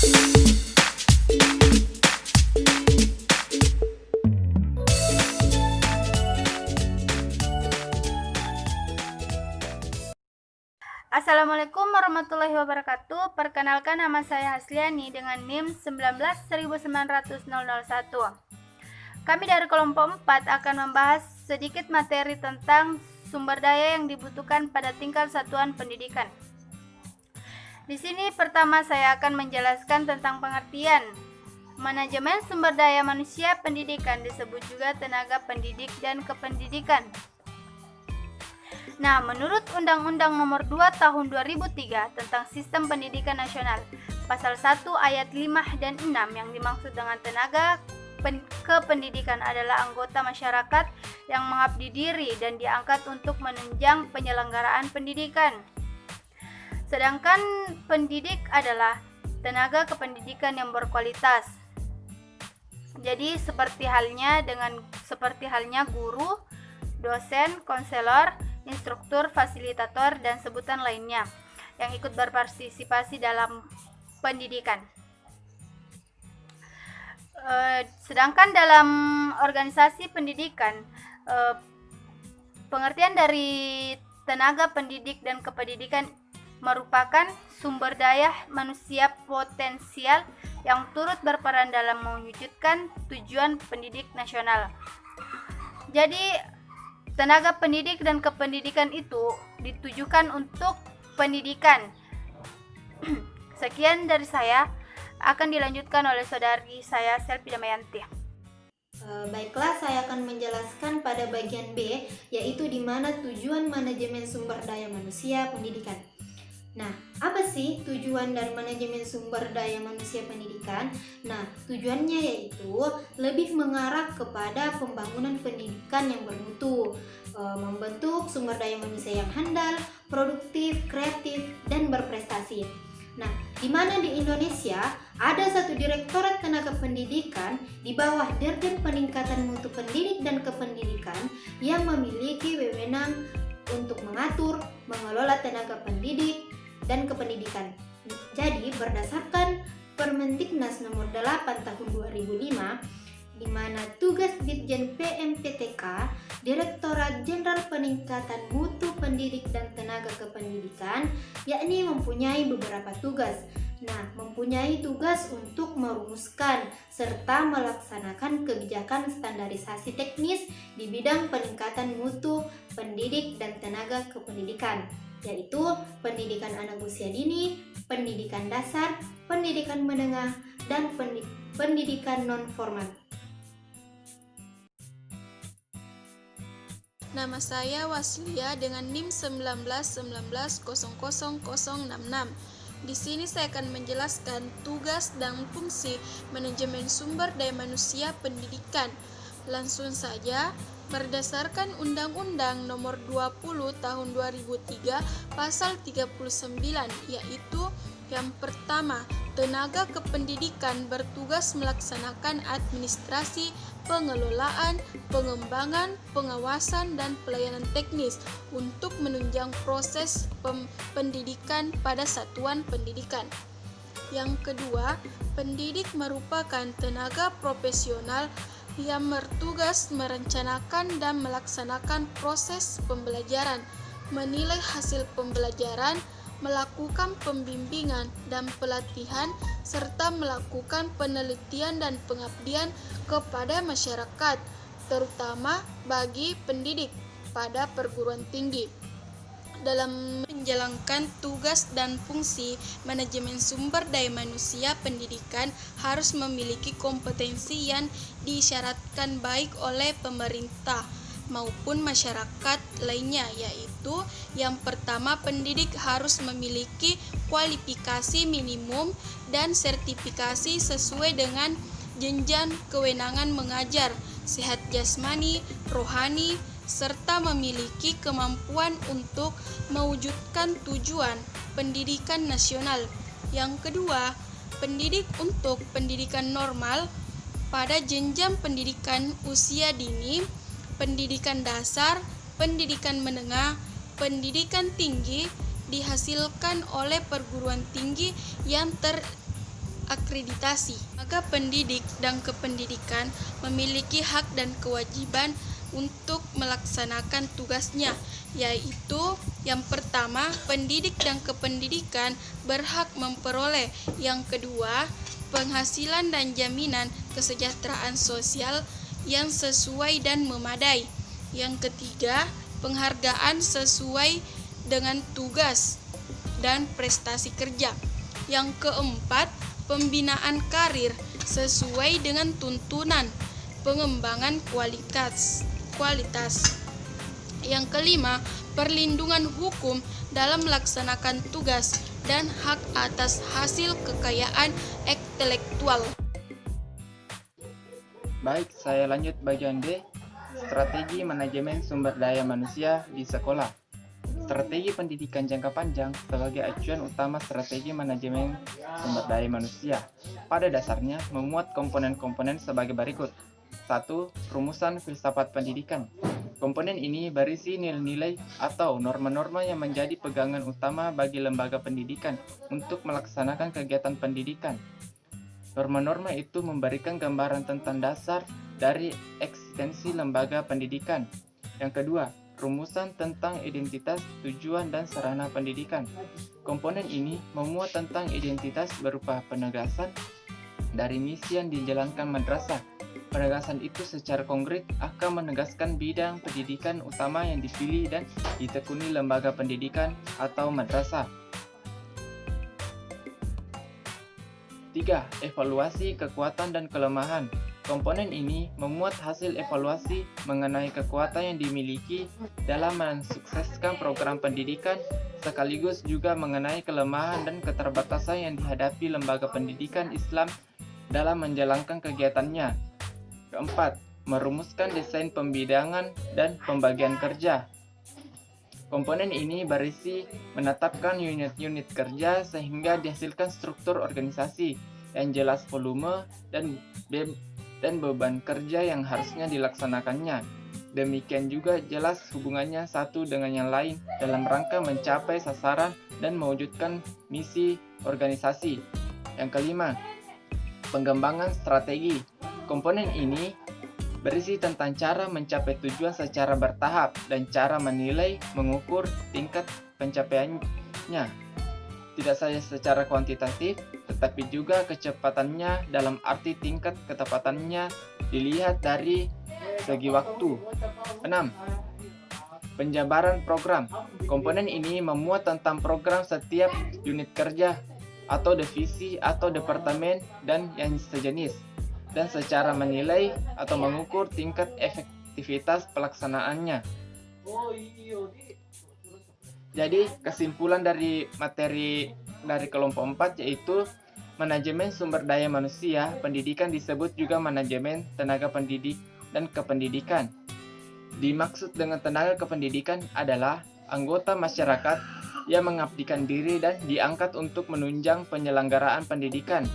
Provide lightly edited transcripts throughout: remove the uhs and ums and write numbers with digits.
Assalamualaikum warahmatullahi wabarakatuh. Perkenalkan, nama saya Hasliani dengan NIM 19.19001. Kami dari kelompok 4 akan membahas sedikit materi tentang sumber daya yang dibutuhkan pada tingkat satuan pendidikan. Di sini pertama saya akan menjelaskan tentang pengertian. Manajemen sumber daya manusia pendidikan disebut juga tenaga pendidik dan kependidikan. Nah, menurut Undang-Undang Nomor 2 Tahun 2003 tentang Sistem Pendidikan Nasional, Pasal 1 Ayat 5 dan 6 yang dimaksud dengan tenaga kependidikan adalah anggota masyarakat yang mengabdi diri dan diangkat untuk menunjang penyelenggaraan pendidikan. Sedangkan pendidik adalah tenaga kependidikan yang berkualitas. Jadi seperti halnya guru, dosen, konselor, instruktur, fasilitator, dan sebutan lainnya yang ikut berpartisipasi dalam pendidikan. Sedangkan dalam organisasi pendidikan, pengertian dari tenaga pendidik dan kependidikan merupakan sumber daya manusia potensial yang turut berperan dalam mewujudkan tujuan pendidik nasional. Jadi tenaga pendidik dan kependidikan itu ditujukan untuk pendidikan. Sekian dari saya, akan dilanjutkan oleh saudari saya Selvi Damayanti. Baiklah, saya akan menjelaskan pada bagian B, yaitu di mana tujuan manajemen sumber daya manusia pendidikan. Nah, apa sih tujuan dari manajemen sumber daya manusia pendidikan? Nah, tujuannya yaitu lebih mengarah kepada pembangunan pendidikan yang bermutu, membentuk sumber daya manusia yang handal, produktif, kreatif, dan berprestasi. Nah, di mana di Indonesia ada satu Direktorat Tenaga Pendidikan di bawah Dirjen Peningkatan Mutu Pendidik dan Kependidikan yang memiliki wewenang untuk mengatur, mengelola tenaga pendidik dan kependidikan. Jadi berdasarkan Permendiknas nomor 8 tahun 2005, di mana tugas Ditjen PMPTK, Direktorat Jenderal Peningkatan Mutu Pendidik dan Tenaga Kependidikan, yakni mempunyai beberapa tugas. Nah, mempunyai tugas untuk merumuskan serta melaksanakan kebijakan standarisasi teknis di bidang peningkatan mutu pendidik dan tenaga kependidikan, yaitu pendidikan anak usia dini, pendidikan dasar, pendidikan menengah, dan pendidikan non-formal. Nama saya Waslia dengan NIM 19.19.00.66. Di sini saya akan menjelaskan tugas dan fungsi manajemen sumber daya manusia pendidikan. Langsung saja, berdasarkan Undang-Undang Nomor 20 Tahun 2003 Pasal 39, yaitu yang pertama, tenaga kependidikan bertugas melaksanakan administrasi, pengelolaan, pengembangan, pengawasan, dan pelayanan teknis untuk menunjang proses pendidikan pada satuan pendidikan. Yang kedua, pendidik merupakan tenaga profesional yang bertugas merencanakan dan melaksanakan proses pembelajaran, menilai hasil pembelajaran, melakukan pembimbingan dan pelatihan, serta melakukan penelitian dan pengabdian kepada masyarakat, terutama bagi pendidik pada perguruan tinggi. Dalam menjalankan tugas dan fungsi manajemen sumber daya manusia pendidikan harus memiliki kompetensi yang disyaratkan baik oleh pemerintah maupun masyarakat lainnya, yaitu yang pertama, pendidik harus memiliki kualifikasi minimum dan sertifikasi sesuai dengan jenjang kewenangan mengajar, sehat jasmani, rohani, serta memiliki kemampuan untuk mewujudkan tujuan pendidikan nasional. Yang kedua, pendidik untuk pendidikan normal pada jenjang pendidikan usia dini, pendidikan dasar, pendidikan menengah, pendidikan tinggi dihasilkan oleh perguruan tinggi yang akreditasi. Maka pendidik dan kependidikan memiliki hak dan kewajiban untuk melaksanakan tugasnya, yaitu yang pertama, pendidik dan kependidikan berhak memperoleh, yang kedua, penghasilan dan jaminan kesejahteraan sosial yang sesuai dan memadai, yang ketiga, penghargaan sesuai dengan tugas dan prestasi kerja, yang keempat, pembinaan karir sesuai dengan tuntunan pengembangan kualitas. Yang kelima, perlindungan hukum dalam melaksanakan tugas dan hak atas hasil kekayaan intelektual. Baik, saya lanjut bagian D, strategi manajemen sumber daya manusia di sekolah. Strategi pendidikan jangka panjang sebagai acuan utama strategi manajemen sumber daya manusia. Pada dasarnya memuat komponen-komponen sebagai berikut. 1. Rumusan filsafat pendidikan. Komponen ini berisi nilai-nilai atau norma-norma yang menjadi pegangan utama bagi lembaga pendidikan untuk melaksanakan kegiatan pendidikan. Norma-norma itu memberikan gambaran tentang dasar dari eksistensi lembaga pendidikan. Yang kedua, rumusan tentang identitas, tujuan, dan sarana pendidikan. Komponen ini memuat tentang identitas berupa penegasan dari misi yang dijalankan madrasah. Penegasan itu secara konkret akan menegaskan bidang pendidikan utama yang dipilih dan ditekuni lembaga pendidikan atau madrasah. 3. Evaluasi kekuatan dan kelemahan. Komponen ini memuat hasil evaluasi mengenai kekuatan yang dimiliki dalam mensukseskan program pendidikan, sekaligus juga mengenai kelemahan dan keterbatasan yang dihadapi lembaga pendidikan Islam dalam menjalankan kegiatannya. Keempat, merumuskan desain pembidangan dan pembagian kerja. Komponen ini berisi menetapkan unit-unit kerja sehingga dihasilkan struktur organisasi yang jelas volume dan beban kerja yang harusnya dilaksanakannya. Demikian juga jelas hubungannya satu dengan yang lain dalam rangka mencapai sasaran dan mewujudkan misi organisasi. Yang kelima, pengembangan strategi. Komponen ini berisi tentang cara mencapai tujuan secara bertahap dan cara menilai, mengukur tingkat pencapaiannya. Tidak saja secara kuantitatif, tetapi juga kecepatannya dalam arti tingkat ketepatannya dilihat dari segi waktu. 6. Penjabaran program. Komponen ini memuat tentang program setiap unit kerja atau divisi atau departemen dan yang sejenis, dan secara menilai atau mengukur tingkat efektivitas pelaksanaannya. Jadi kesimpulan dari materi dari kelompok 4 yaitu manajemen sumber daya manusia pendidikan disebut juga manajemen tenaga pendidik dan kependidikan. Dimaksud dengan tenaga kependidikan adalah anggota masyarakat yang mengabdikan diri dan diangkat untuk menunjang penyelenggaraan pendidikan.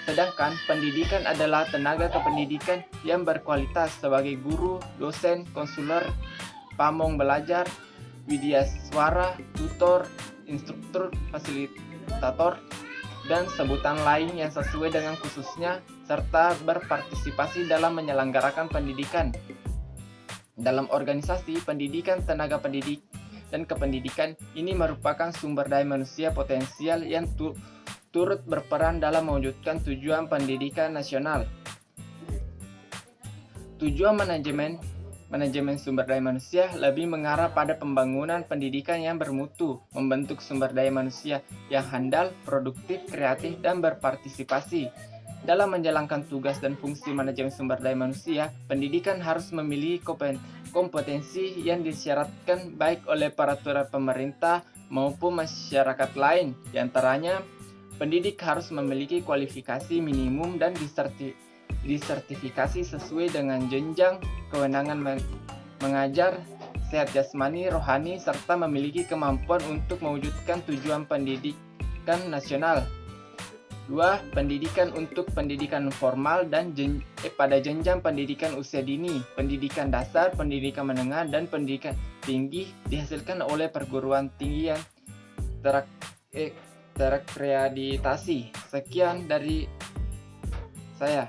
Sedangkan pendidikan adalah tenaga kependidikan yang berkualitas sebagai guru, dosen, konselor, pamong belajar, widyaswara, tutor, instruktur, fasilitator, dan sebutan lain yang sesuai dengan khususnya, serta berpartisipasi dalam menyelenggarakan pendidikan. Dalam organisasi pendidikan, tenaga pendidik dan kependidikan ini merupakan sumber daya manusia potensial yang turut berperan dalam mewujudkan tujuan pendidikan nasional. Tujuan manajemen sumber daya manusia lebih mengarah pada pembangunan pendidikan yang bermutu, membentuk sumber daya manusia yang handal, produktif, kreatif, dan berpartisipasi. Dalam menjalankan tugas dan fungsi manajemen sumber daya manusia, pendidikan harus memiliki kompetensi yang disyaratkan baik oleh peraturan pemerintah maupun masyarakat lain. Di antaranya, pendidik harus memiliki kualifikasi minimum dan disertifikasi sesuai dengan jenjang kewenangan mengajar, sehat jasmani, rohani, serta memiliki kemampuan untuk mewujudkan tujuan pendidikan nasional. 2. Pendidikan untuk pendidikan formal dan pada jenjang pendidikan usia dini, pendidikan dasar, pendidikan menengah, dan pendidikan tinggi dihasilkan oleh perguruan tinggi yang terakreditasi. Sekian dari Saya